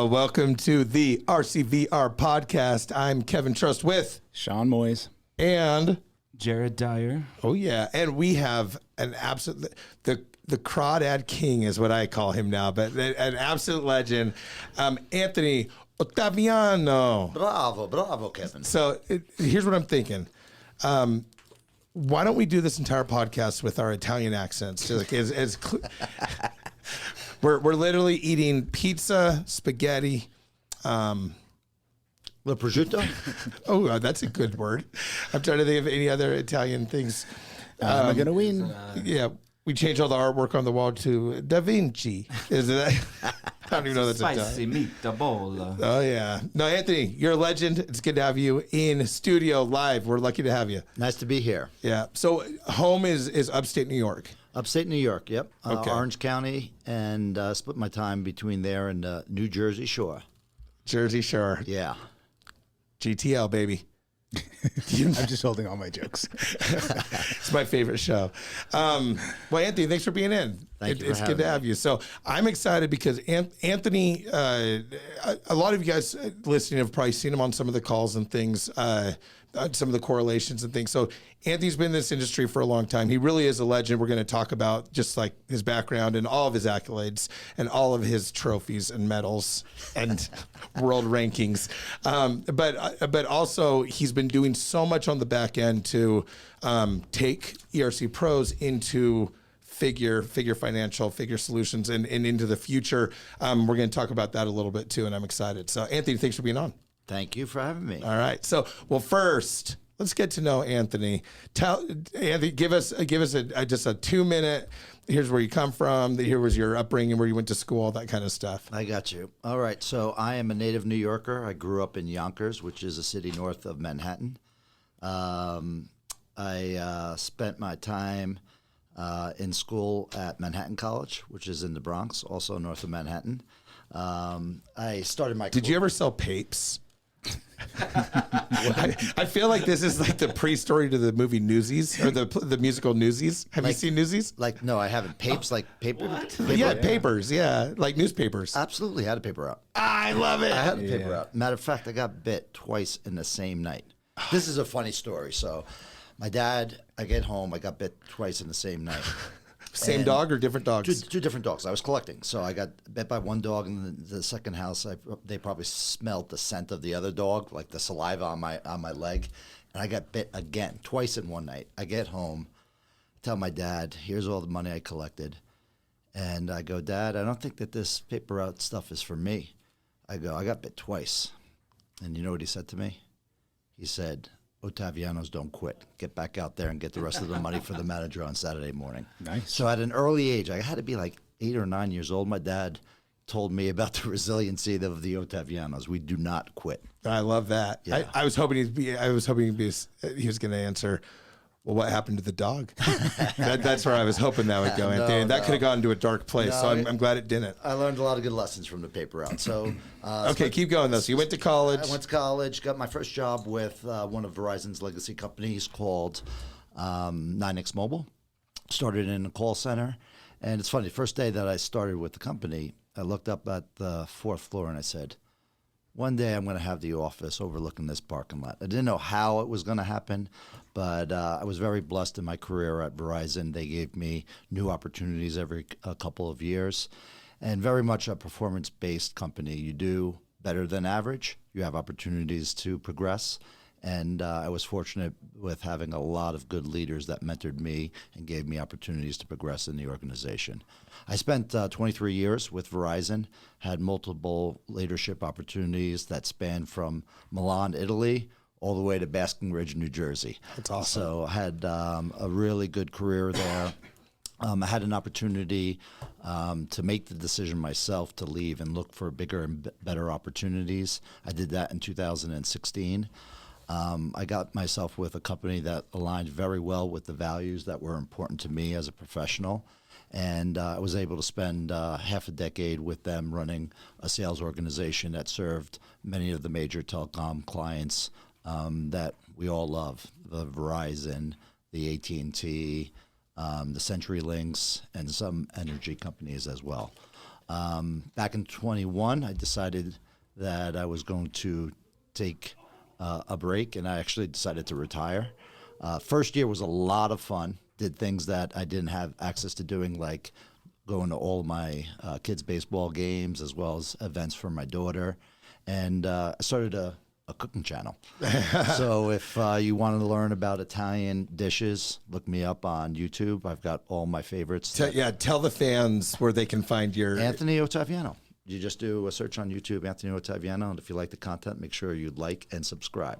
Welcome to the RCVR podcast. I'm Kevin Trust with Sean Moyes and Jared Dyer. Oh yeah, and we have an absolute the crawdad king is what I call him now, but an absolute legend, Anthony Ottaviano. Bravo, Kevin. So here's what I'm thinking. Why don't we do this entire podcast with our Italian accents? Just like we're literally eating pizza, spaghetti. The prosciutto? Oh, that's a good word. I'm trying to think of any other Italian things. Am I going to win? Yeah, we changed all the artwork on the wall to Da Vinci. Is that? I don't even know that's Spicy meatball. Oh yeah. No, Anthony, you're a legend. It's good to have you in studio live. We're lucky to have you. Nice to be here. Yeah. So home is upstate New York. Upstate New York, yep. Okay. Orange County, and split my time between there and New Jersey Shore. Jersey Shore. Yeah. GTL, baby. I'm just holding all my jokes. It's my favorite show. Well, Anthony, thanks for being in. Thank you for It's good having to me. have you. So I'm excited because Anthony, a lot of you guys listening have probably seen him on some of the calls and things, some of the correlations and things. So Anthony's been in this industry for a long time. He really is a legend. We're going to talk about just like his background and all of his accolades and all of his trophies and medals and world rankings. But also he's been doing so much on the back end to take ERC pros into figure financial, figure solutions and into the future. We're going to talk about that a little bit too. And I'm excited. So Anthony, thanks for being on. Thank you for having me. All right. So, well, first, let's get to know Anthony. Anthony, give us just a 2-minute. Here's where you come from. Here was your upbringing, where you went to school, all that kind of stuff. I got you. All right. So I am a native New Yorker. I grew up in Yonkers, which is a city north of Manhattan. I spent my time in school at Manhattan College, which is in the Bronx, also north of Manhattan. I started my. Did you ever sell papes? I feel like this is like the pre-story to the movie Newsies or the musical Newsies. Have you seen Newsies? No, I haven't. Papes, like paper? Yeah, papers. Yeah, like newspapers. Absolutely had a paper out. I love it. I had a paper out. Matter of fact, I got bit twice in the same night. This is a funny story. So my dad, I get home, I got bit twice in the same night. Same dog or different dogs? Two different dogs. I was collecting. So I got bit by one dog in the second house. They probably smelled the scent of the other dog, like the saliva on my leg. And I got bit again, twice in one night. I get home, tell my dad, here's all the money I collected. And I go, Dad, I don't think that this paper out stuff is for me. I go, I got bit twice. And you know what he said to me? He said, Ottavianos don't quit. Get back out there and get the rest of the money for the manager on Saturday morning. Nice. So at an early age, I had to be like 8 or 9 years old. My dad told me about the resiliency of the Ottavianos. We do not quit. I love that. Yeah. I was hoping he was going to answer, well, what happened to the dog? That's where I was hoping that would go. Anthony. That could have gone to a dark place. So I'm glad it didn't. I learned a lot of good lessons from the paper out. So okay, keep going though. So you went to college. I went to college, got my first job with one of Verizon's legacy companies called 9X Mobile. Started in a call center. And it's funny, the first day that I started with the company, I looked up at the 4th floor and I said, one day I'm going to have the office overlooking this parking lot. I didn't know how it was going to happen, but I was very blessed in my career at Verizon. They gave me new opportunities every couple of years, and very much a performance-based company. You do better than average. You have opportunities to progress, and I was fortunate with having a lot of good leaders that mentored me and gave me opportunities to progress in the organization. I spent 23 years with Verizon, had multiple leadership opportunities that spanned from Milan, Italy, all the way to Basking Ridge, New Jersey. That's awesome. So I had a really good career there. I had an opportunity to make the decision myself to leave and look for bigger and better opportunities. I did that in 2016. I got myself with a company that aligned very well with the values that were important to me as a professional. And I was able to spend half a decade with them running a sales organization that served many of the major telecom clients that we all love, the Verizon, the AT&T, the CenturyLinks, and some energy companies as well. Back in 21, I decided that I was going to take a break, and I actually decided to retire. First year was a lot of fun. Did things that I didn't have access to doing, like going to all my kids' baseball games as well as events for my daughter. And I started a cooking channel. So if you want to learn about Italian dishes, look me up on YouTube. I've got all my favorites. Tell the fans where they can find your... Anthony Ottaviano. You just do a search on YouTube, Anthony Ottaviano, and if you like the content, make sure you like and subscribe.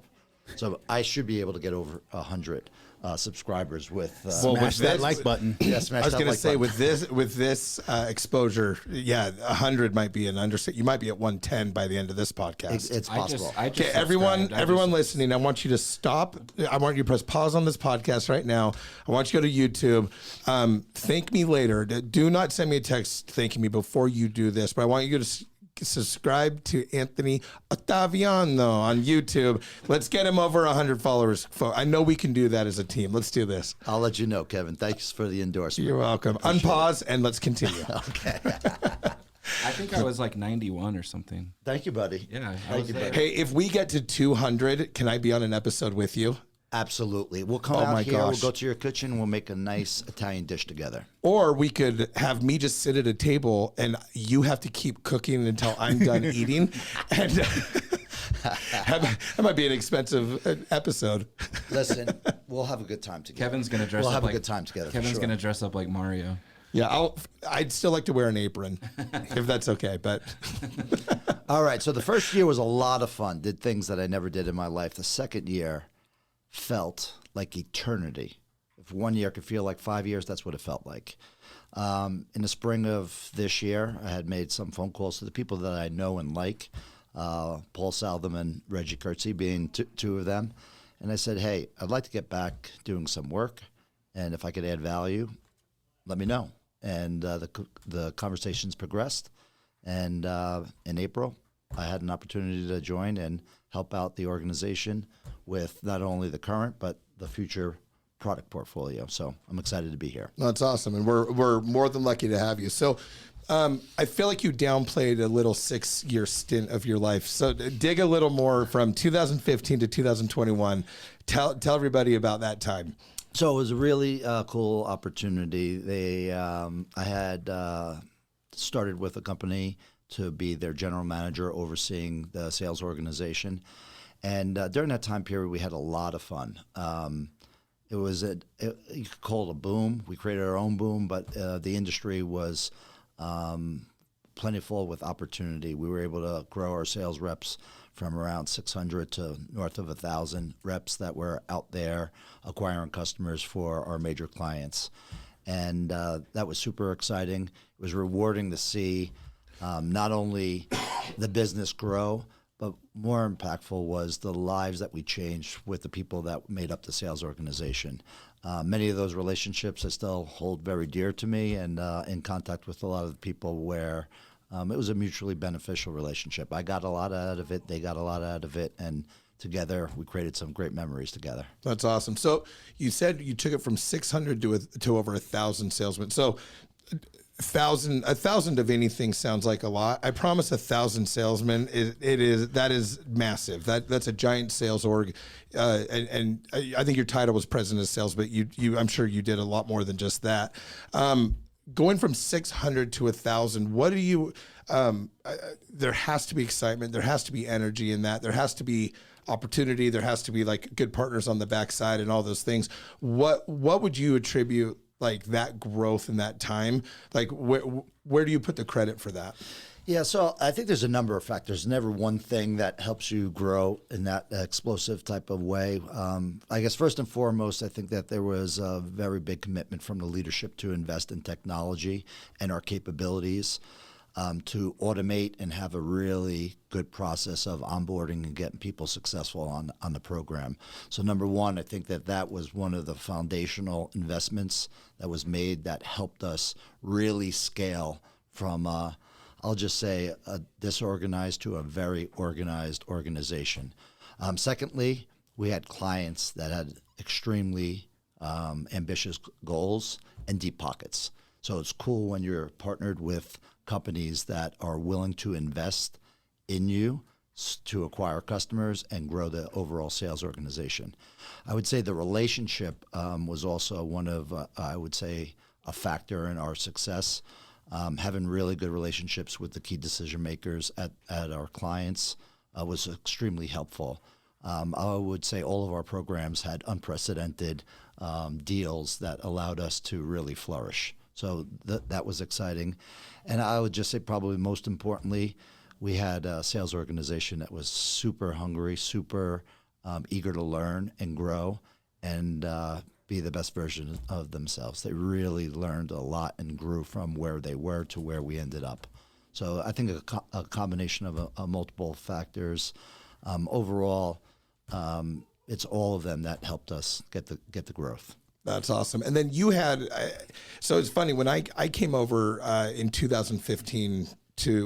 So I should be able to get over 100 subscribers with Smash that like button. yeah, smash I was that going to like say button. with this exposure, 100 might be an understatement. You might be at 110 by the end of this podcast. It's possible. I just Okay, everyone subscribed. listening, I want you to stop. I want you to press pause on this podcast right now. I want you to go to YouTube. Thank me later. Do not send me a text thanking me before you do this, but I want you to subscribe to Anthony Ottaviano on YouTube. Let's get him over 100 followers. I know we can do that as a team. Let's do this. I'll let you know, Kevin. Thanks for the endorsement. You're welcome. Unpause and let's continue. Okay. I think I was like 91 or something. Thank you, buddy. Yeah, I Thank was you, there. buddy. Hey, if we get to 200, can I be on an episode with you? Absolutely. We'll come Oh, out my here. gosh. We'll go to your kitchen. And we'll make a nice Italian dish together. Or we could have me just sit at a table and you have to keep cooking until I'm done eating. And that might be an expensive episode. Listen, we'll have a good time together. Kevin's gonna dress We'll up have a like good time together. for Kevin's sure. gonna dress up like Mario. Yeah, I'd still like to wear an apron if that's okay. But All right. So the first year was a lot of fun. Did things that I never did in my life. The second year felt like eternity. If 1 year could feel like 5 years, that's what it felt like. In the spring of this year, I had made some phone calls to the people that I know and like, Paul Saltham and Reggie Kurtzy being two of them. And I said, hey, I'd like to get back doing some work. And if I could add value, let me know. And the conversations progressed. And in April, I had an opportunity to join and help out the organization with not only the current, but the future product portfolio. So I'm excited to be here. that's awesome. And we're more than lucky to have you. So I feel like you downplayed a little 6-year stint of your life. So dig a little more from 2015 to 2021. Tell everybody about that time. So it was a really cool opportunity. I had started with a company to be their general manager overseeing the sales organization. And during that time period, we had a lot of fun. It was, you could call it a boom. We created our own boom, but the industry was plentiful with opportunity. We were able to grow our sales reps from around 600 to north of 1,000 reps that were out there acquiring customers for our major clients. And that was super exciting. It was rewarding to see not only the business grow, but more impactful was the lives that we changed with the people that made up the sales organization. Many of those relationships I still hold very dear to me, and in contact with a lot of the people where it was a mutually beneficial relationship. I got a lot out of it. They got a lot out of it. And together, we created some great memories together. That's awesome. So you said you took it from 600 to over 1,000 salesmen. So a thousand of anything sounds like a lot. I promise 1,000 salesmen that is massive. That's a giant sales org. And I think your title was president of sales, but I'm sure you did a lot more than just that. Going from 600 to 1,000, what do you, there has to be excitement. There has to be energy in that. There has to be opportunity. There has to be like good partners on the backside and all those things. What would you attribute like that growth in that time? Like where do you put the credit for that? Yeah, so I think there's a number of factors. Never one thing that helps you grow in that explosive type of way. I guess first and foremost, I think that there was a very big commitment from the leadership to invest in technology and our capabilities to automate and have a really good process of onboarding and getting people successful on the program. So number one, I think that was one of the foundational investments that was made that helped us really scale from I'll just say a disorganized to a very organized organization. Secondly, we had clients that had extremely ambitious goals and deep pockets. So it's cool when you're partnered with companies that are willing to invest in you to acquire customers and grow the overall sales organization. I would say the relationship was also one of, I would say, a factor in our success. Having really good relationships with the key decision makers at our clients was extremely helpful. I would say all of our programs had unprecedented deals that allowed us to really flourish. So that was exciting. And I would just say probably most importantly, we had a sales organization that was super hungry, super eager to learn and grow and be the best version of themselves. They really learned a lot and grew from where they were to where we ended up. So I think a combination of multiple factors. Overall, it's all of them that helped us get the growth. That's awesome. And then you had, so it's funny, when I came over in 2015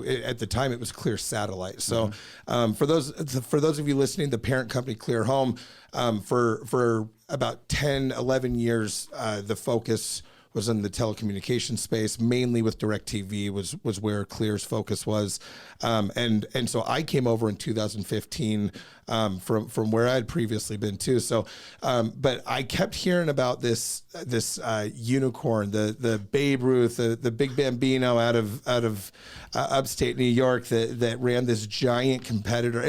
at the time it was Clear Satellite. So for those of you listening, the parent company Clear Home, for about 10, 11 years, the focus was in the telecommunications space, mainly with DirecTV was where Clear's focus was. And so I came over in 2015 from where I had previously been too. So, but I kept hearing about this unicorn, the Babe Ruth, the Big Bambino out of upstate New York that ran this giant competitor.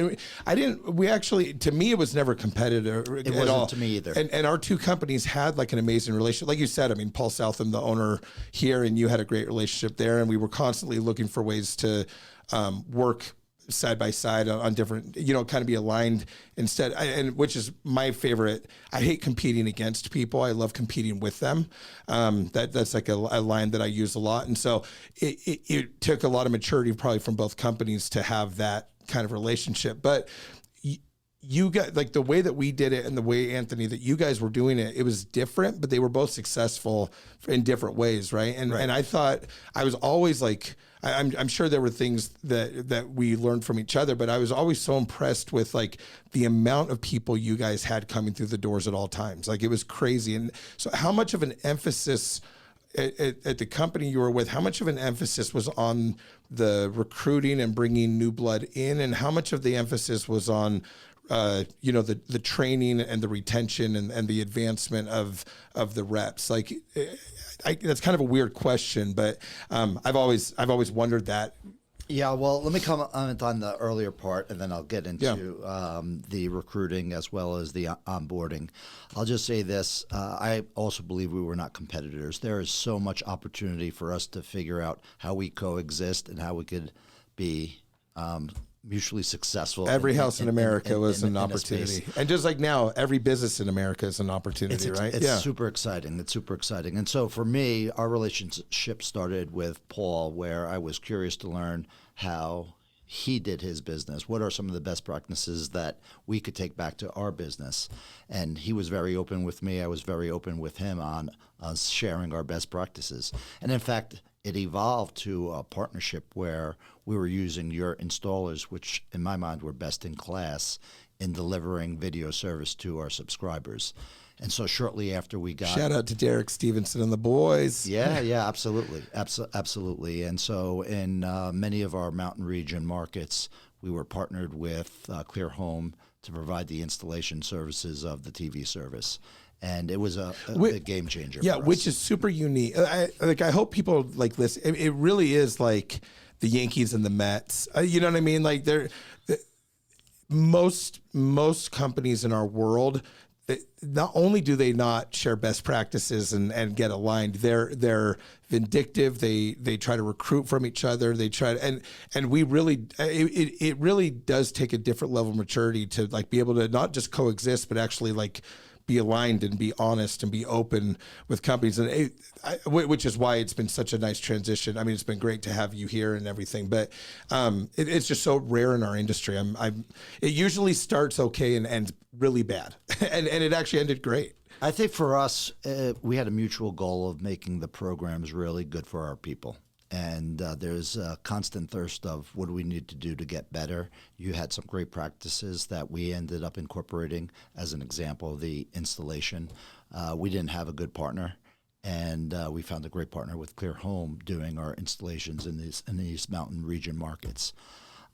And to me, it was never competitive It at wasn't all. to me either. And our two companies had like an amazing relationship. Like you said, I mean, Paul Southam, the owner here, and you had a great relationship there. And we were constantly looking for ways to work side by side on different, kind of be aligned instead. And which is my favorite. I hate competing against people. I love competing with them. That's like a line that I use a lot. And so it took a lot of maturity probably from both companies to have that kind of relationship. But you got like the way that we did it and the way, Anthony, that you guys were doing it, it was different, but they were both successful in different ways. Right. And I thought I was always like, I'm sure there were things that we learned from each other, but I was always so impressed with like the amount of people you guys had coming through the doors at all times. Like it was crazy. And so how much of an emphasis at the company you were with, how much of an emphasis was on the recruiting and bringing new blood in, and how much of the emphasis was on the training and the retention and the advancement of the reps? Like, that's kind of a weird question, but I've always wondered that. Yeah, well, let me comment on the earlier part, and then I'll get into the recruiting as well as the onboarding. I'll just say this. I also believe we were not competitors. There is so much opportunity for us to figure out how we coexist and how we could be mutually successful. Every house in America was an opportunity. And just like now, every business in America is an opportunity, right? It's super exciting. It's super exciting. And so for me, our relationship started with Paul, where I was curious to learn how he did his business. What are some of the best practices that we could take back to our business? And he was very open with me. I was very open with him on us sharing our best practices. And in fact, it evolved to a partnership where we were using your installers, which in my mind were best in class in delivering video service to our subscribers. And so shortly after we got... Shout out to Derek Stevenson and the boys. Yeah, absolutely. Absolutely. And so in many of our mountain region markets, we were partnered with Clear Home to provide the installation services of the TV service. And it was a game changer. Yeah, for us. which is super unique. I hope people like this. It really is like the Yankees and the Mets. You know what I mean? Like most companies in our world, not only do they not share best practices and get aligned, they're vindictive. They try to recruit from each other. They try to, and we really, it really does take a different level of maturity to like be able to not just coexist, but actually like be aligned and be honest and be open with companies. And which is why it's been such a nice transition. I mean, it's been great to have you here and everything, but it's just so rare in our industry. It usually starts okay and ends really bad. and it actually ended great. I think for us, we had a mutual goal of making the programs really good for our people. And there's a constant thirst of what do we need to do to get better. You had some great practices that we ended up incorporating. As an example, the installation. We didn't have a good partner, and we found a great partner with Clear Home doing our installations in these mountain region markets.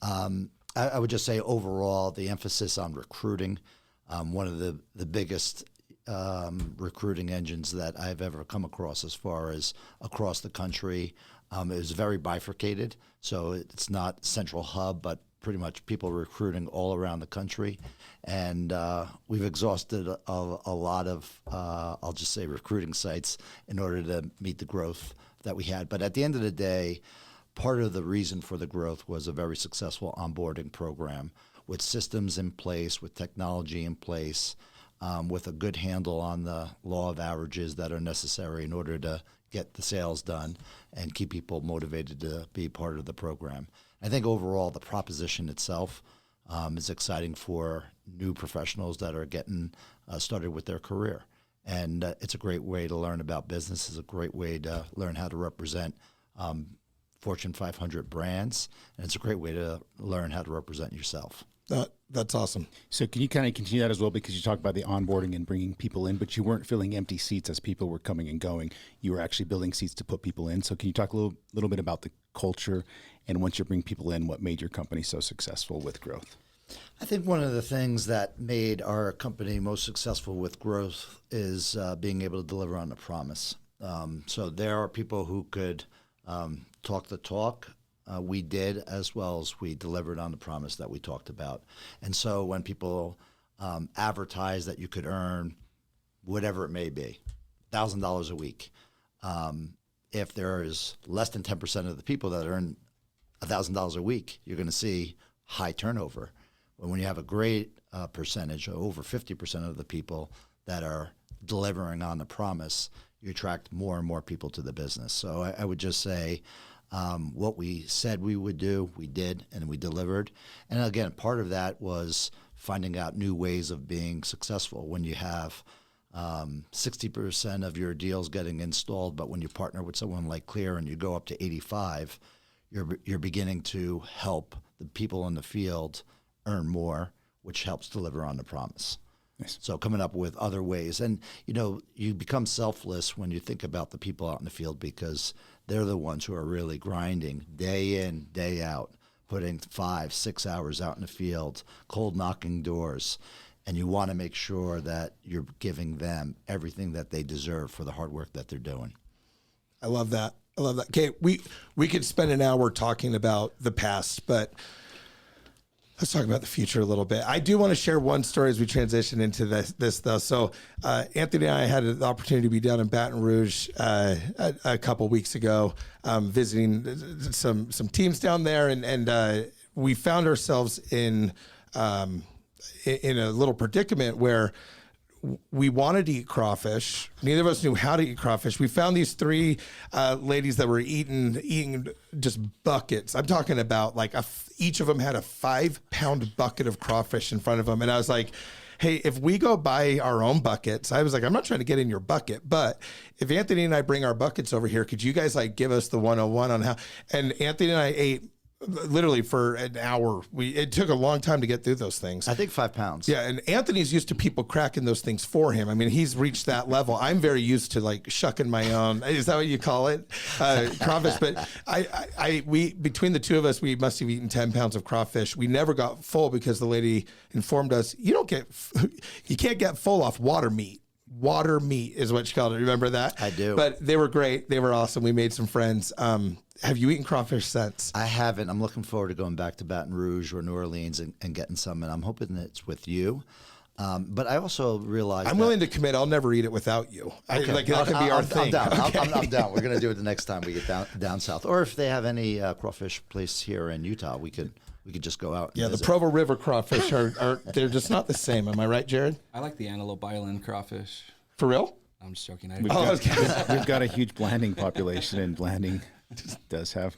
I would just say overall, the emphasis on recruiting, one of the biggest recruiting engines that I've ever come across as far as across the country. It was very bifurcated, so it's not central hub, but pretty much people recruiting all around the country. And we've exhausted a lot of, I'll just say, recruiting sites in order to meet the growth that we had. But at the end of the day, part of the reason for the growth was a very successful onboarding program with systems in place, with technology in place, with a good handle on the law of averages that are necessary in order to get the sales done and keep people motivated to be part of the program. I think overall the proposition itself is exciting for new professionals that are getting started with their career. And it's a great way to learn about business. It's a great way to learn how to represent Fortune 500 brands. And it's a great way to learn how to represent yourself. That's awesome. So can you kind of continue that as well? Because you talked about the onboarding and bringing people in, but you weren't filling empty seats as people were coming and going. You were actually building seats to put people in. So can you talk a little bit about the culture, and once you bring people in, what made your company so successful with growth? I think one of the things that made our company most successful with growth is being able to deliver on the promise. So there are people who could talk the talk. We did, as well as we delivered on the promise that we talked about. And so when people advertise that you could earn whatever it may be, $1,000 a week, if there is less than 10% of the people that earn $1,000 a week, you're going to see high turnover. But when you have a great percentage, over 50% of the people that are delivering on the promise, you attract more and more people to the business. So I would just say what we said we would do, we did, and we delivered. And again, part of that was finding out new ways of being successful. When you have 60% of your deals getting installed, but when you partner with someone like Clear and you go up to 85, you're beginning to help the people in the field earn more, which helps deliver on the promise. Nice. So coming up with other ways. And, you become selfless when you think about the people out in the field, because they're the ones who are really grinding day in, day out, putting 5-6 hours out in the field, cold knocking doors. And you want to make sure that you're giving them everything that they deserve for the hard work that they're doing. I love that. Okay, we could spend an hour talking about the past, but let's talk about the future a little bit. I do want to share one story as we transition into this though. So Anthony and I had the opportunity to be down in Baton Rouge a couple weeks ago, visiting some teams down there, and we found ourselves in a little predicament where we wanted to eat crawfish. Neither of us knew how to eat crawfish. We found these three ladies that were eating just buckets. I'm talking about like each of them had a 5-pound bucket of crawfish in front of them. And I was like, hey, if we go buy our own buckets, I was like, I'm not trying to get in your bucket, but if Anthony and I bring our buckets over here, could you guys like give us the 101 on how? And Anthony and I ate literally for an hour. It took a long time to get through those things. I think 5 pounds. Yeah, and Anthony's used to people cracking those things for him. I mean, he's reached that level. I'm very used to like shucking my own. Is that what you call it? Crawfish. But we between the two of us, we must have eaten 10 pounds of crawfish. We never got full because the lady informed us you can't get full off water meat. Water meat is what she called it. Remember that? I do. But they were great. They were awesome. We made some friends. Have you eaten crawfish since? I haven't. I'm looking forward to going back to Baton Rouge or New Orleans and getting some, and I'm hoping that it's with you. But I also realize I'm willing to commit. I'll never eat it without you. Okay. That could be our thing. I'm down. Okay. I'm down. We're going to do it the next time we get down south. Or if they have any crawfish place here in Utah, we could just go out. Yeah, and the visit. Provo River crawfish are they're just not the same. Am I right, Jared? I like the Antelope Island crawfish. For real? I'm just joking. We've got a huge blanding population, and blanding does have.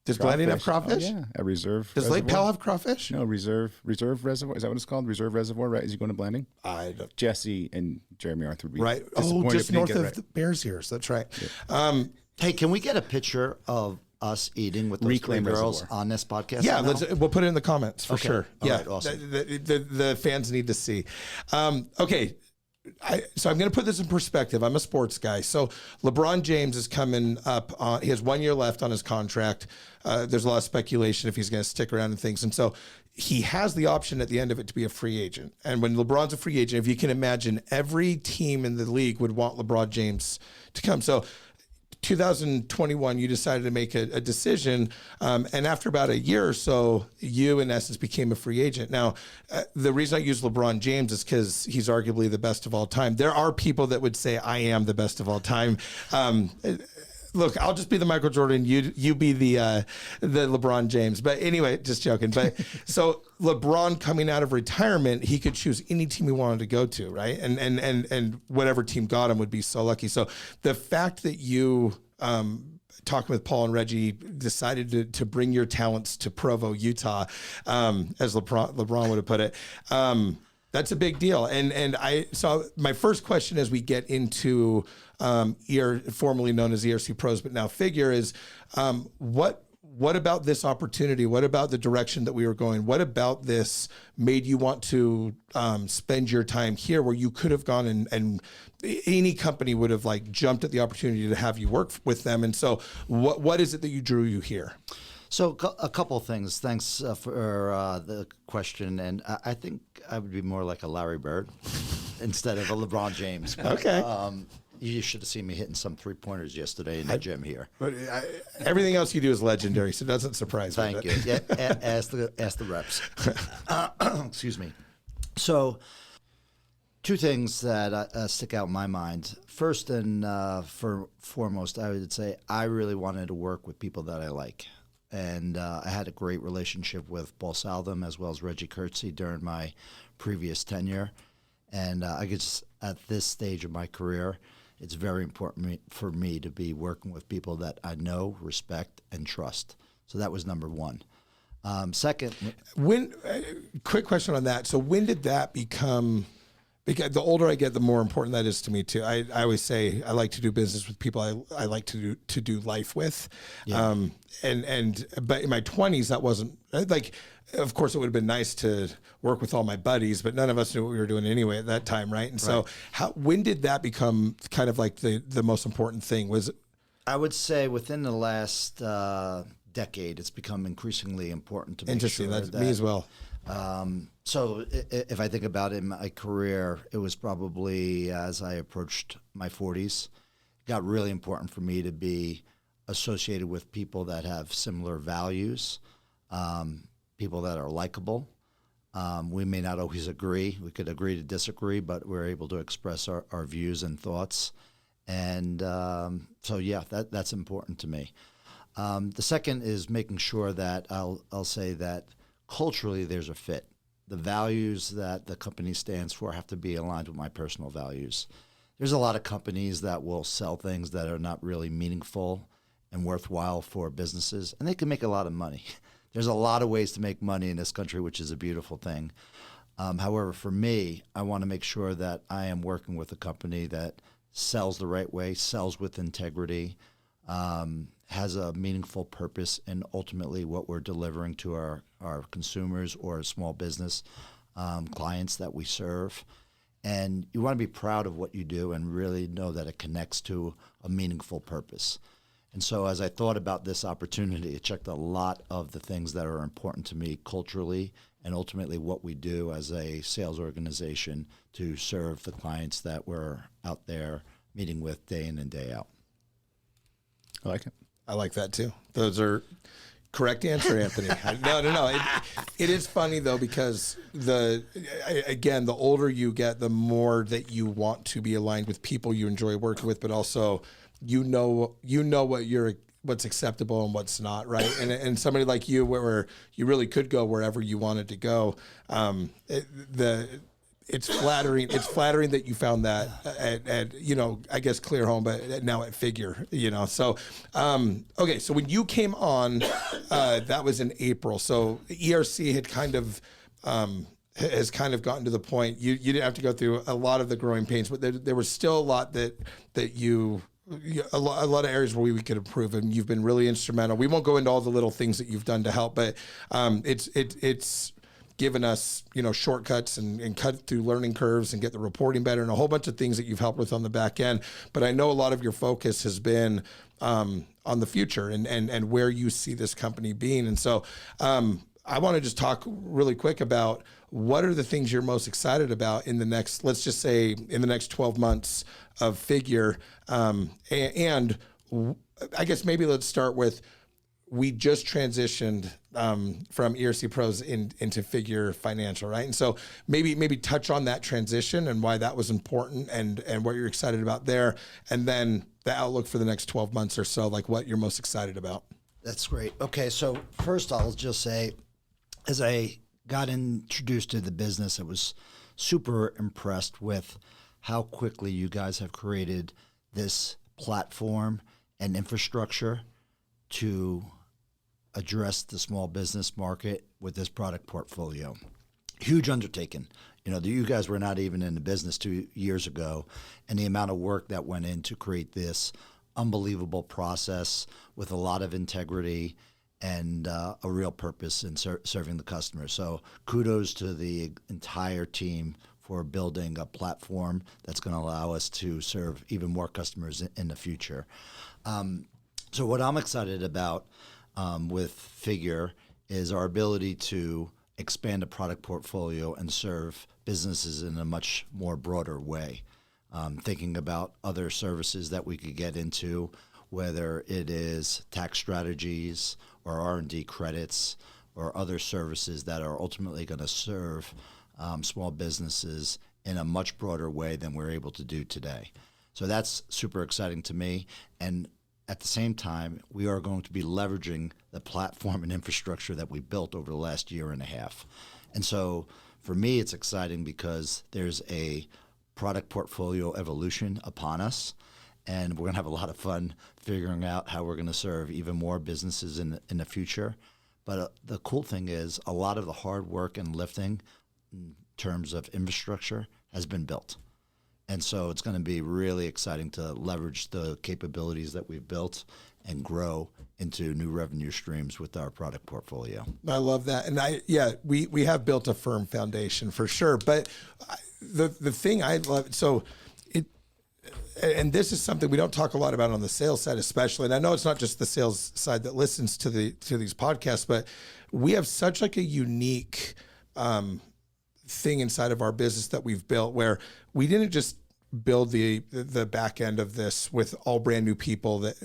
Does Blanding have crawfish? Oh, yeah, a reserve. Does reservoir. Lake Powell have crawfish? No, reserve reservoir. Is that what it's called? Reserve reservoir, right? Is he going to Blanding? I don't. Jesse and Jeremy Arthur would be Right. Oh, disappointed just if he didn't north get it of right. the Bears Ears. That's right. Yeah. Hey, can we get a picture of us eating with those Reclaim three girls Reservoir. on this podcast? Yeah, now? we'll put it in the comments for Okay. sure. All Yeah, right, awesome. The fans need to see. Okay, so I'm going to put this in perspective. I'm a sports guy. So LeBron James is coming up on, he has 1 year left on his contract. There's a lot of speculation if he's going to stick around and things. And so he has the option at the end of it to be a free agent. And when LeBron's a free agent, if you can imagine, every team in the league would want LeBron James to come. So 2021, you decided to make a decision. And after about a year or so, you, in essence, became a free agent. Now, the reason I use LeBron James is because he's arguably the best of all time. There are people that would say I am the best of all time. Look, I'll just be the Michael Jordan. You be the LeBron James. But anyway, just joking. But so LeBron coming out of retirement, he could choose any team he wanted to go to, right? And whatever team got him would be so lucky. So the fact that you talking with Paul and Reggie decided to bring your talents to Provo, Utah, as LeBron would have put it. That's a big deal. So my first question as we get into formerly known as ERC Pros, but now Figure, is what about this opportunity? What about the direction that we were going? What about this made you want to spend your time here, where you could have gone and any company would have like jumped at the opportunity to have you work with them? And so what is it that drew you here? So a couple of things. Thanks for the question. And I think I would be more like a Larry Bird instead of a LeBron James. Okay. You should have seen me hitting some 3-pointers yesterday in the gym here. But everything else you do is legendary, so it doesn't surprise me. Thank you. Yeah, ask the reps. Excuse me. So, two things that stick out in my mind. First and foremost, I would say I really wanted to work with people that I like. And I had a great relationship with Paul Saltham as well as Reggie Kurtzy during my previous tenure. And I guess at this stage of my career, it's very important for me to be working with people that I know, respect, and trust. So that was number one. Second, quick question on that. So when did that become? Because the older I get, the more important that is to me too. I always say I like to do business with people I like to do life with. Yeah. But in my 20s, that wasn't like. Of course, it would have been nice to work with all my buddies, but none of us knew what we were doing anyway at that time, right? And so, when did that become kind of like the most important thing? Was it? I would say within the last decade, it's become increasingly important to make Interesting. sure That's that me as well. So if I think about it in my career, it was probably as I approached my 40s, it got really important for me to be associated with people that have similar values, people that are likable. We may not always agree. We could agree to disagree, but we're able to express our views and thoughts. And so, yeah, that's important to me. The second is making sure that I'll say that culturally there's a fit. The values that the company stands for have to be aligned with my personal values. There's a lot of companies that will sell things that are not really meaningful and worthwhile for businesses, and they can make a lot of money. There's a lot of ways to make money in this country, which is a beautiful thing. However, for me, I want to make sure that I am working with a company that sells the right way, sells with integrity, has a meaningful purpose, and ultimately what we're delivering to our consumers or small business clients that we serve. And you want to be proud of what you do and really know that it connects to a meaningful purpose. And so as I thought about this opportunity, it checked a lot of the things that are important to me culturally and ultimately what we do as a sales organization to serve the clients that we're out there meeting with day in and day out. I like it. I like that too. Those are correct answer, Anthony. No. It is funny though, because the older you get, the more that you want to be aligned with people you enjoy working with, but also you know what's acceptable and what's not, right? And somebody like you, where you really could go wherever you wanted to go. It's flattering. It's flattering that you found that at I guess Clear Home, but now at Figure, So, okay. So when you came on, that was in April. So ERC had has kind of gotten to the point you didn't have to go through a lot of the growing pains, but there was still a lot that you. A lot of areas where we could improve, and you've been really instrumental. We won't go into all the little things that you've done to help, but it's given us, shortcuts and cut through learning curves and get the reporting better and a whole bunch of things that you've helped with on the back end. But I know a lot of your focus has been on the future and where you see this company being. And so I want to just talk really quick about what are the things you're most excited about in the next, let's just say in the next 12 months of Figure. And I guess maybe let's start with, we just transitioned from ERC Pros into Figure Financial, right? And so maybe touch on that transition and why that was important and what you're excited about there. And then the outlook for the next 12 months or so, like what you're most excited about. That's great. Okay, so first I'll just say, as I got introduced to the business, I was super impressed with how quickly you guys have created this platform and infrastructure to address the small business market with this product portfolio. Huge undertaking. You guys were not even in the business 2 years ago, and the amount of work that went in to create this unbelievable process with a lot of integrity and a real purpose in serving the customer. So kudos to the entire team for building a platform that's going to allow us to serve even more customers in the future. So what I'm excited about with Figure is our ability to expand the product portfolio and serve businesses in a much more broader way. Thinking about other services that we could get into, whether it is tax strategies or R&D credits or other services that are ultimately going to serve small businesses in a much broader way than we're able to do today. So that's super exciting to me. And at the same time, we are going to be leveraging the platform and infrastructure that we built over the last year and a half. And so for me, it's exciting because there's a product portfolio evolution upon us, and we're going to have a lot of fun figuring out how we're going to serve even more businesses in the future. But the cool thing is a lot of the hard work and lifting in terms of infrastructure has been built. And so it's going to be really exciting to leverage the capabilities that we've built and grow into new revenue streams with our product portfolio. I love that. And we have built a firm foundation for sure. But the thing I love, and this is something we don't talk a lot about on the sales side, especially. And I know it's not just the sales side that listens to these podcasts, but we have such like a unique thing inside of our business that we've built where we didn't just build the back end of this with all brand new people. That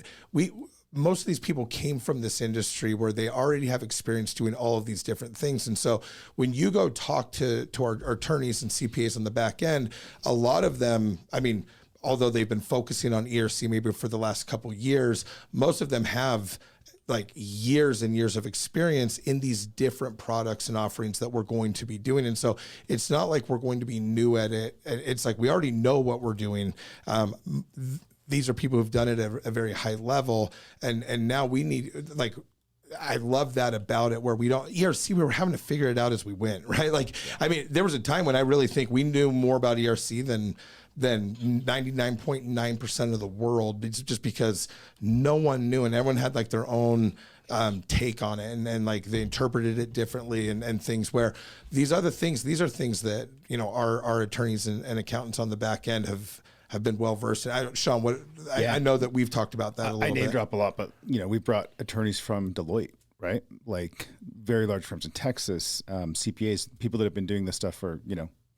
most of these people came from this industry where they already have experience doing all of these different things. And so when you go talk to our attorneys and CPAs on the back end, a lot of them, although they've been focusing on ERC maybe for the last couple of years, most of them have like years and years of experience in these different products and offerings that we're going to be doing. And so it's not like we're going to be new at it. It's like we already know what we're doing. These are people who've done it at a very high level. And now we need, like, I love that about it where we don't, ERC, we were having to figure it out as we went, right? Like, there was a time when I really think we knew more about ERC than 99.9% of the world. It's just because no one knew and everyone had like their own take on it and like they interpreted it differently and things where these are things that, our attorneys and accountants on the back end have been well versed in. Sean, I know that we've talked about that a little bit. I name drop a lot, but we brought attorneys from Deloitte, right? Like very large firms in Texas, CPAs, people that have been doing this stuff for,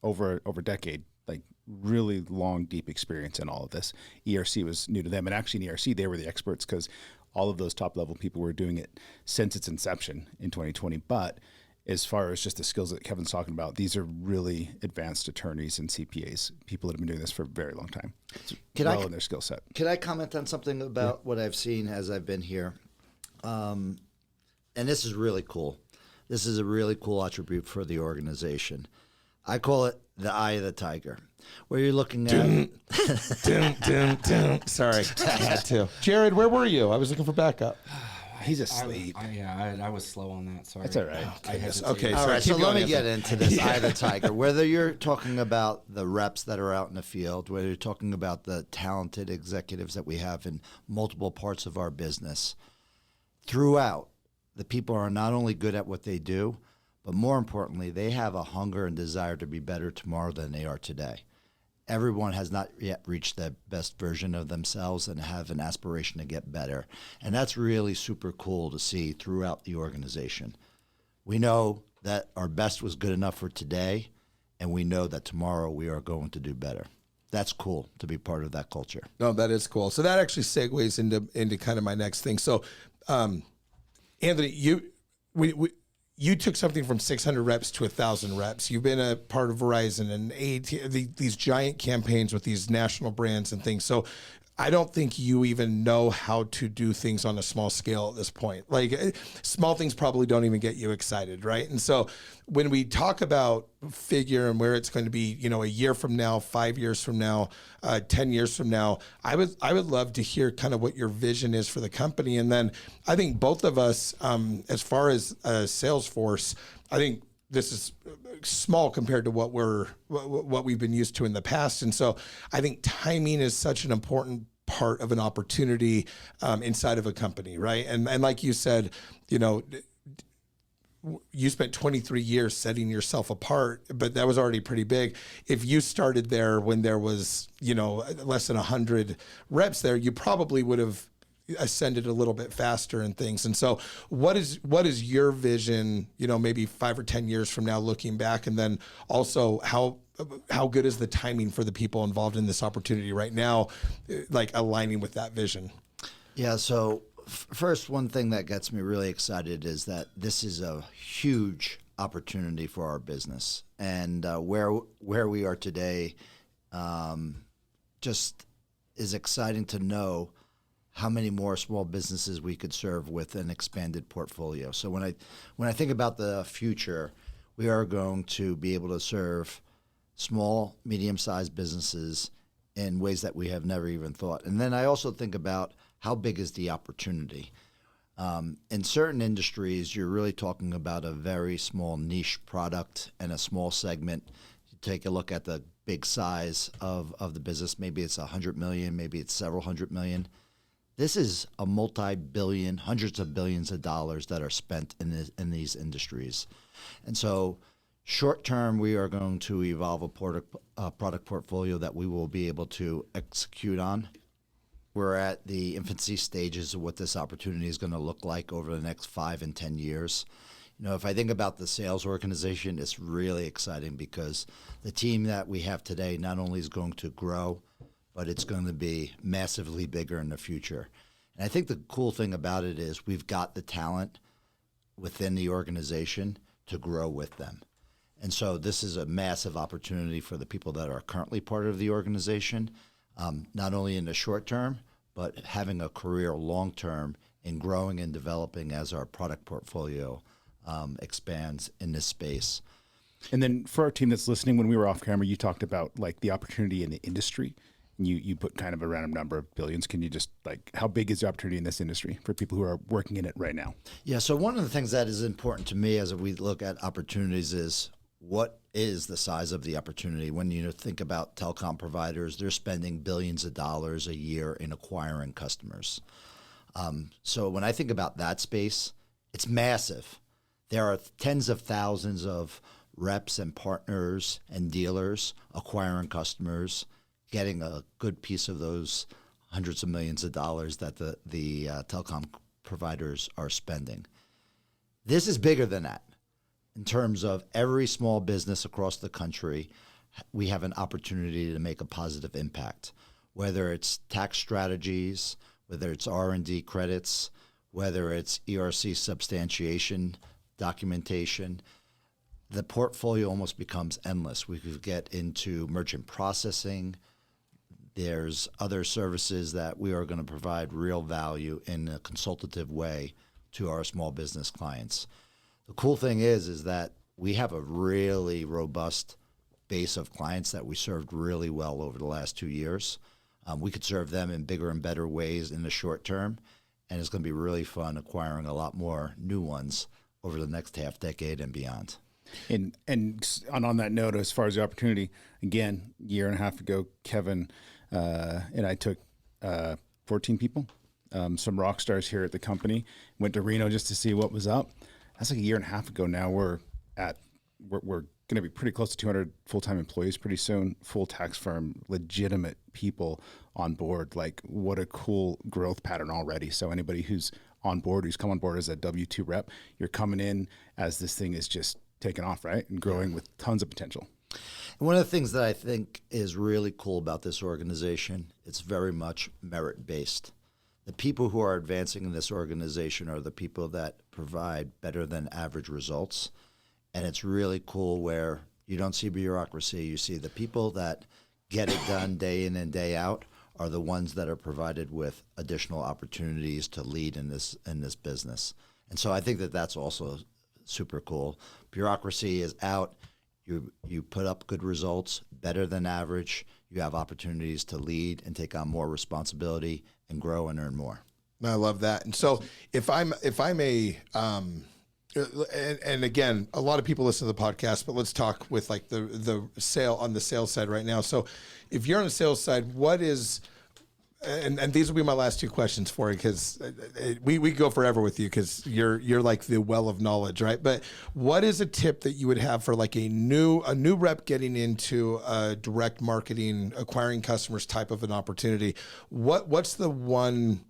over a decade, like really long, deep experience in all of this. ERC was new to them. And actually in ERC, they were the experts because all of those top level people were doing it since its inception in 2020. But as far as just the skills that Kevin's talking about, these are really advanced attorneys and CPAs, people that have been doing this for a very long time. It's in their skill set. Can I comment on something about what I've seen as I've been here? And this is really cool. This is a really cool attribute for the organization. I call it the eye of the tiger, where you're looking at... Sorry, I had to. Jared, where were you? I was looking for backup. He's asleep. I was slow on that. Sorry. That's all right. Okay. All right, so let me get into this eye of the tiger. Whether you're talking about the reps that are out in the field, whether you're talking about the talented executives that we have in multiple parts of our business, throughout, the people are not only good at what they do, But more importantly, they have a hunger and desire to be better tomorrow than they are today. Everyone has not yet reached the best version of themselves and have an aspiration to get better. And that's really super cool to see throughout the organization. We know that our best was good enough for today, and we know that tomorrow we are going to do better. That's cool to be part of that culture. No, that is cool. So that actually segues into kind of my next thing. So, Anthony, you took something from 600 reps to 1,000 reps. You've been a part of Verizon and these giant campaigns with these national brands and things. So I don't think you even know how to do things on a small scale at this point. Like small things probably don't even get you excited, right? And so when we talk about figure and where it's going to be, a year from now, 5 years from now, 10 years from now, I would love to hear kind of what your vision is for the company. And then I think both of us, as far as Salesforce, I think this is small compared to what we've been used to in the past. And so I think timing is such an important part of an opportunity inside of a company, right? And like you said, you spent 23 years setting yourself apart, but that was already pretty big. If you started there when there was, less than 100 reps there, you probably would have ascended a little bit faster and things. And so what is your vision, maybe 5 or 10 years from now looking back? And then also how good is the timing for the people involved in this opportunity right now, like aligning with that vision? Yeah. So first, one thing that gets me really excited is that this is a huge opportunity for our business, and where we are today, just is exciting to know how many more small businesses we could serve with an expanded portfolio. So when I think about the future, we are going to be able to serve small, medium-sized businesses in ways that we have never even thought. And then I also think about how big is the opportunity. In certain industries, you're really talking about a very small niche product and a small segment. You take a look at the big size of the business. Maybe it's 100 million, maybe it's several hundred million. This is a multi-billion, hundreds of billions of dollars that are spent in these industries. And so short term, we are going to evolve a product portfolio that we will be able to execute on. We're at the infancy stages of what this opportunity is going to look like over the next 5 and 10 years. If I think about the sales organization, it's really exciting because the team that we have today not only is going to grow, but it's going to be massively bigger in the future. And I think the cool thing about it is we've got the talent within the organization to grow with them. And so this is a massive opportunity for the people that are currently part of the organization, not only in the short term, but having a career long term in growing and developing as our product portfolio expands in this space. And then for our team that's listening, when we were off camera, you talked about like the opportunity in the industry. You put kind of a random number of billions. Can you just how big is the opportunity in this industry for people who are working in it right now? Yeah, so one of the things that is important to me as we look at opportunities is what is the size of the opportunity? When you think about telecom providers, they're spending billions of dollars a year in acquiring customers. So when I think about that space, it's massive. There are tens of thousands of reps and partners and dealers acquiring customers, getting a good piece of those hundreds of millions of dollars that the telecom providers are spending. This is bigger than that. In terms of every small business across the country, we have an opportunity to make a positive impact, whether it's tax strategies, whether it's R&D credits, whether it's ERC substantiation, documentation. The portfolio almost becomes endless. We could get into merchant processing. There's other services that we are going to provide real value in a consultative way to our small business clients. The cool thing is that we have a really robust base of clients that we served really well over the last 2 years. We could serve them in bigger and better ways in the short term, and it's going to be really fun acquiring a lot more new ones over the next half decade and beyond. And on that note, as far as the opportunity, again, a year and a half ago, Kevin and I took 14 people, some rock stars here at the company, went to Reno just to see what was up. That's like a year and a half ago now. We're we're going to be pretty close to 200 full-time employees pretty soon, full tax firm, legitimate people on board. Like, what a cool growth pattern already. So anybody who's on board, who's come on board as a W-2 rep, you're coming in as this thing is just taking off, right? And growing with tons of potential. And one of the things that I think is really cool about this organization, it's very much merit-based. The people who are advancing in this organization are the people that provide better than average results. And it's really cool where you don't see bureaucracy. You see the people that get it done day in and day out are the ones that are provided with additional opportunities to lead in this business. And so I think that that's also super cool. Bureaucracy is out. You put up good results, better than average. You have opportunities to lead and take on more responsibility and grow and earn more. I love that. And so if I'm a and again, a lot of people listen to the podcast, but let's talk with like the sales side right now. So if you're on the sales side, what is, and these will be my last two questions for you, because we go forever with you because you're like the well of knowledge, right? But what is a tip that you would have for like a new rep getting into direct marketing, acquiring customers type of an opportunity? What's the one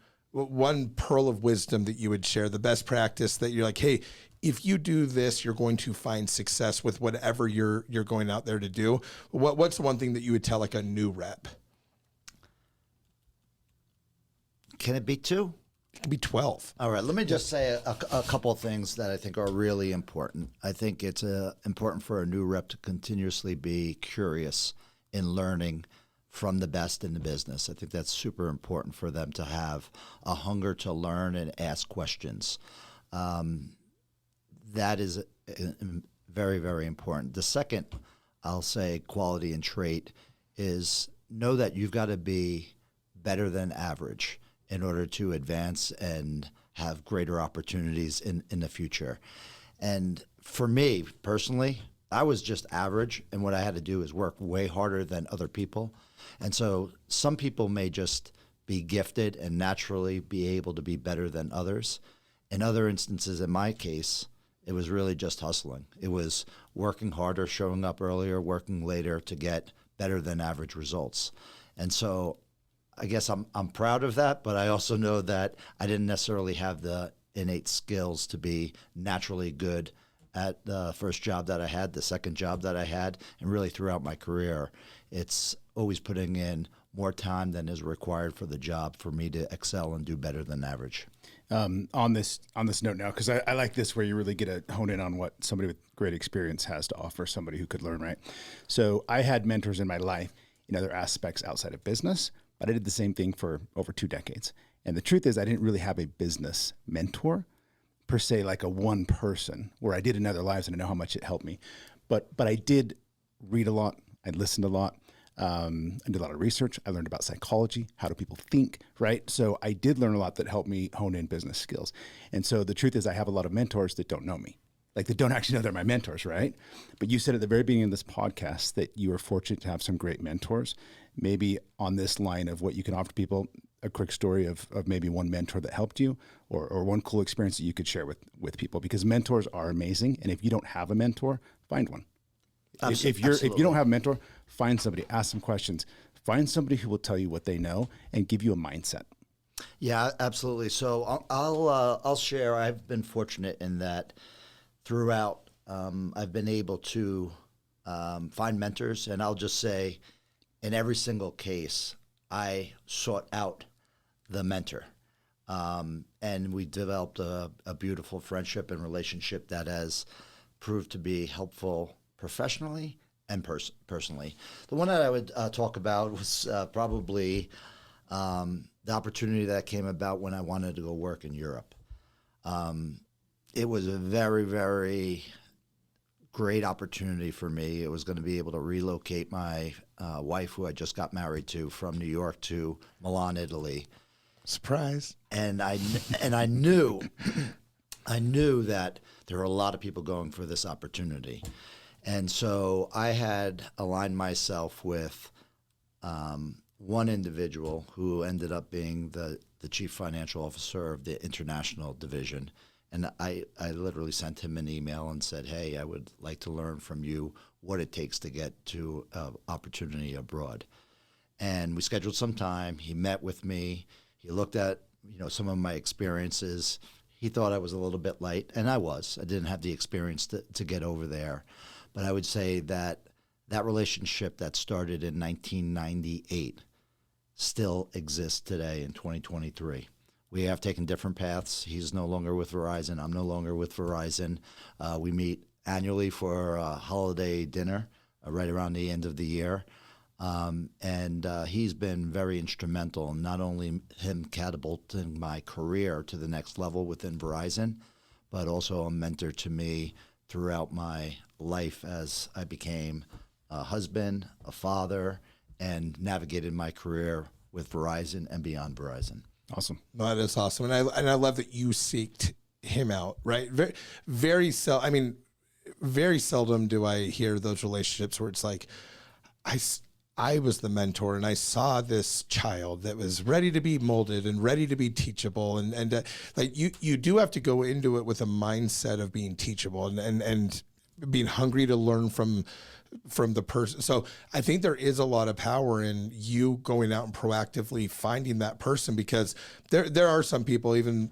pearl of wisdom that you would share, the best practice that you're like, hey, if you do this, you're going to find success with whatever you're going out there to do? What's the one thing that you would tell like a new rep? Can it be 2? It can be 12. All right, let me just say a couple of things that I think are really important. I think it's important for a new rep to continuously be curious in learning from the best in the business. I think that's super important for them to have a hunger to learn and ask questions. That is very, very important. The second, I'll say, quality and trait is know that you've got to be better than average in order to advance and have greater opportunities in the future. And for me personally, I was just average, and what I had to do is work way harder than other people. And so some people may just be gifted and naturally be able to be better than others. In other instances, in my case, it was really just hustling. It was working harder, showing up earlier, working later to get better than average results. And so I guess I'm proud of that, but I also know that I didn't necessarily have the innate skills to be naturally good at the first job that I had, the second job that I had, and really throughout my career. It's always putting in more time than is required for the job for me to excel and do better than average. On this note now, because I like this where you really get to hone in on what somebody with great experience has to offer somebody who could learn, right? So I had mentors in my life in other aspects outside of business, but I did the same thing for over 2 decades. And the truth is I didn't really have a business mentor per se, like a one person where I did in other lives and I know how much it helped me. But I did read a lot. I listened a lot. I did a lot of research. I learned about psychology. How do people think, right? So I did learn a lot that helped me hone in business skills. And so the truth is I have a lot of mentors that don't know me. Like they don't actually know they're my mentors, right? But you said at the very beginning of this podcast that you were fortunate to have some great mentors. Maybe on this line of what you can offer people, a quick story of maybe one mentor that helped you or one cool experience that you could share with people, because mentors are amazing. And if you don't have a mentor, find one. If you don't have a mentor, find somebody, ask some questions, find somebody who will tell you what they know and give you a mindset. Yeah, absolutely. So I'll share. I've been fortunate in that throughout, I've been able to find mentors, and I'll just say, in every single case, I sought out the mentor, and we developed a beautiful friendship and relationship that has proved to be helpful professionally and personally. The one that I would talk about was probably the opportunity that came about when I wanted to go work in Europe. It was a very, very great opportunity for me. It was going to be able to relocate my wife, who I just got married to, from New York to Milan, Italy. Surprise. And I knew that there were a lot of people going for this opportunity. And so I had aligned myself with one individual who ended up being the chief financial officer of the international division. And I literally sent him an email and said, hey, I would like to learn from you what it takes to get to opportunity abroad. And we scheduled some time. He met with me. He looked at, some of my experiences. He thought I was a little bit light, and I was. I didn't have the experience to get over there. But I would say that relationship that started in 1998 still exists today in 2023. We have taken different paths. He's no longer with Verizon. I'm no longer with Verizon. We meet annually for a holiday dinner right around the end of the year. And he's been very instrumental in not only him catapulting my career to the next level within Verizon, but also a mentor to me throughout my life as I became a husband, a father, and navigated my career with Verizon and beyond Verizon. Awesome. No, that is awesome. And I love that you seeked him out, right? Very seldom do I hear those relationships where it's like, I was the mentor and I saw this child that was ready to be molded and ready to be teachable. And like you do have to go into it with a mindset of being teachable and being hungry to learn from the person. So I think there is a lot of power in you going out and proactively finding that person, because there are some people, even,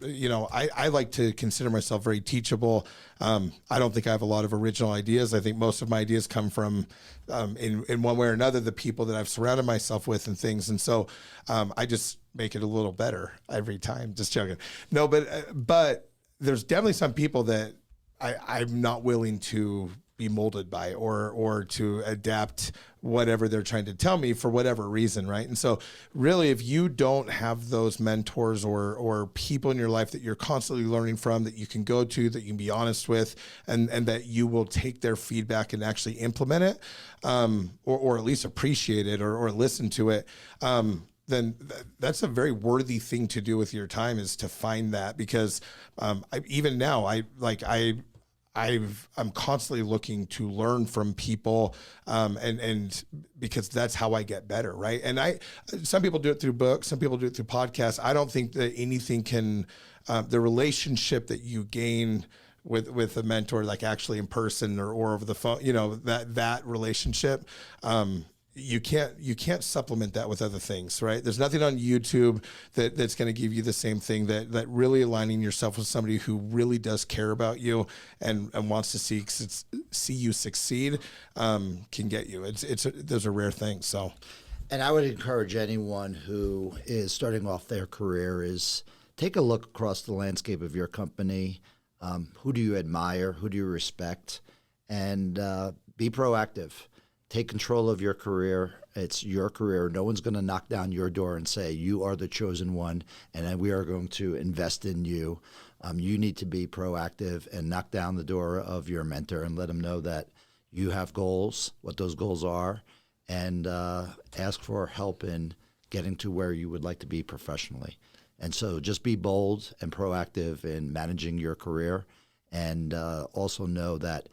I like to consider myself very teachable. I don't think I have a lot of original ideas. I think most of my ideas come from, in one way or another, the people that I've surrounded myself with and things. And so I just make it a little better every time. Just joking. No, but there's definitely some people that I'm not willing to be molded by or to adapt whatever they're trying to tell me for whatever reason, right? And so really, if you don't have those mentors or people in your life that you're constantly learning from, that you can go to, that you can be honest with, and that you will take their feedback and actually implement it, or at least appreciate it or listen to it, then that's a very worthy thing to do with your time, is to find that. Because even now, I'm constantly looking to learn from people, and because that's how I get better, right? And some people do it through books, some people do it through podcasts. I don't think that anything can, the relationship that you gain with a mentor, like actually in person or over the phone, that relationship, you can't supplement that with other things, right? There's nothing on YouTube that's going to give you the same thing. That really aligning yourself with somebody who really does care about you and wants to see you succeed can get you. Those are rare things. So, and I would encourage anyone who is starting off their career is take a look across the landscape of your company. Who do you admire? Who do you respect? And be proactive. Take control of your career. It's your career. No one's going to knock down your door and say, you are the chosen one, and we are going to invest in you. You need to be proactive and knock down the door of your mentor and let them know that you have goals, what those goals are, and ask for help in getting to where you would like to be professionally. And so just be bold and proactive in managing your career, and also know that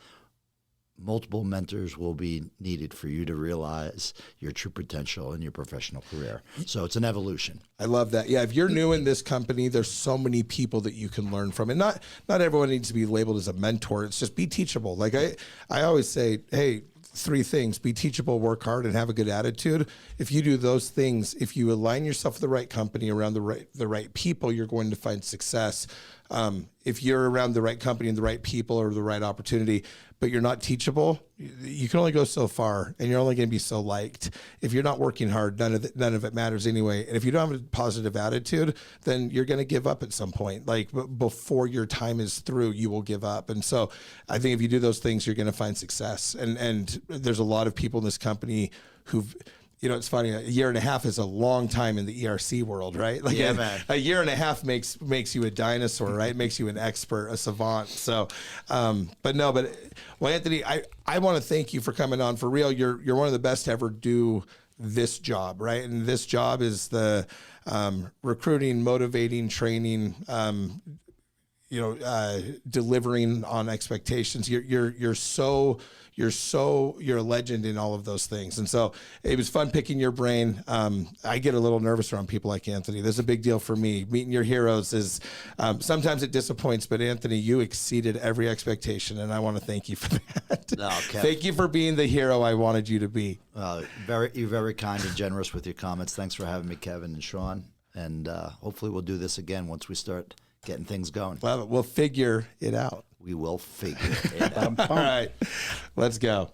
multiple mentors will be needed for you to realize your true potential in your professional career. So it's an evolution. I love that. Yeah, if you're new in this company, there's so many people that you can learn from. And not everyone needs to be labeled as a mentor. It's just be teachable. Like I always say, hey, 3 things: be teachable, work hard, and have a good attitude. If you do those things, if you align yourself with the right company, around the right people, you're going to find success. If you're around the right company and the right people or the right opportunity, but you're not teachable, you can only go so far, and you're only going to be so liked. If you're not working hard, none of it matters anyway. And if you don't have a positive attitude, then you're going to give up at some point. Like before your time is through, you will give up. And so I think if you do those things, you're going to find success. And there's a lot of people in this company who've, it's funny. A year and a half is a long time in the ERC world, right? Like man. A year and a half makes you a dinosaur, right? Makes you an expert, a savant. So, well, Anthony, I want to thank you for coming on. For real, you're one of the best to ever do this job, right? And this job is the recruiting, motivating, training. delivering on expectations. You're a legend in all of those things. And so it was fun picking your brain. I get a little nervous around people like Anthony. This is a big deal for me. Meeting your heroes is, sometimes it disappoints, but Anthony, you exceeded every expectation. And I want to thank you for that. No, Kev. Thank you for being the hero I wanted you to be. You're very kind and generous with your comments. Thanks for having me, Kevin and Sean. And hopefully we'll do this again once we start getting things going. Love it. We'll figure it out. We will figure it out. All right, let's go.